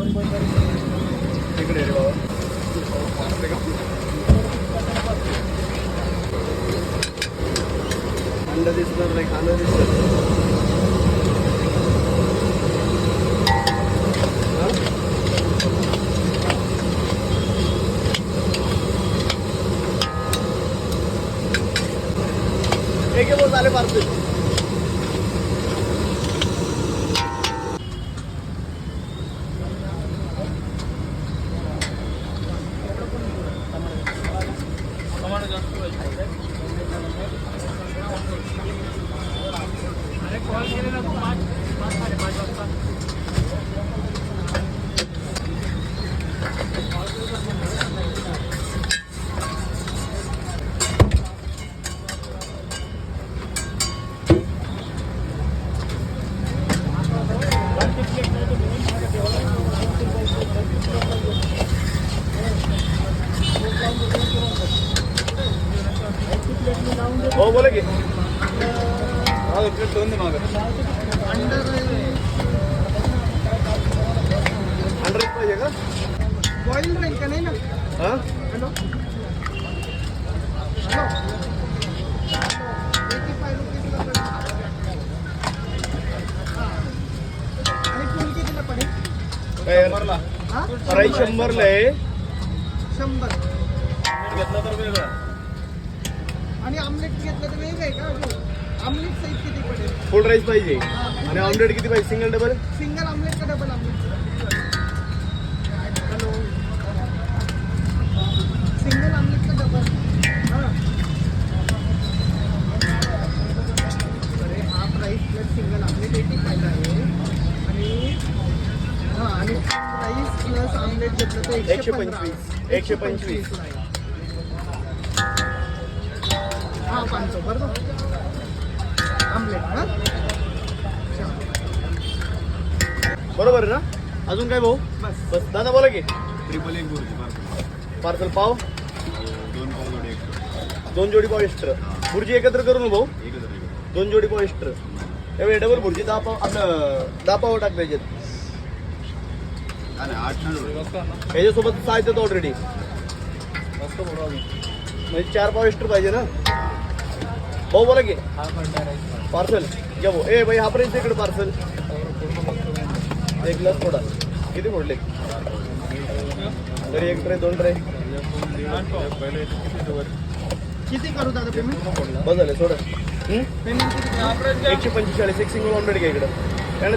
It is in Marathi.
इकडे रे बाबा. अंडा दिसणार नाही, खाणं दिसत. एक बोल झाले पार्सल. हो बोला की. प्लेट दोन दे मागं. अंडर पाहिजे का? बॉईल राहील का नाही ना? हां हॅलो हॅलो 85 रुपीजला पडेल. आणि फुल कितीला पडेल? काय 100ला? हां फ्राई 100ला आहे. 100. घेतला तर वेगळा. आणि आमलेट घेतलं तर वेगळं आहे का? आमलेट साईज किती पडेल? फुल राईस पाहिजे. आणि ऑमलेट किती पाहिजे? Single double? सिंगल आमलेट का double omelette? Hello single omelette का डबल? हां अरे half rice plus single omelette 85 आहे. आणि हां आणि राईस प्लस आमलेट घेतलं तर 125. 125. हां 500 बरोबर आमलेट. हां बरोबर आहे ना? अजून काय भाऊ? बस बस दादा बोला की. 1 बुर्जी पार्सल पाव 2 पाव जोडी एक्स्ट्रा. 2 जोडी पाव एक्स्ट्रा. भुर्जी एकत्र करू ना भाऊ. एकच 2 जोडी पाव एक्स्ट्रा. त्यावेळी डबल भुर्जी 10 पाव आपलं 10 पाव टाक पाहिजेत. आणि 8 ह्याच्यासोबत 6 येतात ऑलरेडी. म्हणजे 4 पाव एक्स्ट्रा पाहिजे ना भाऊ. बोला की. पार्सल घ्या भाऊ. ए भाई हा पर्यंत इकडे पार्सल. एक ग्लास थोडा. किती फोडले? तरी 1 ट्रे 2 ट्रे किती करू दादा पेमेंट? बस झाले सोडा. पेमेंट किती? 145. एक सिंगल ऑमलेट घ्या इकडं.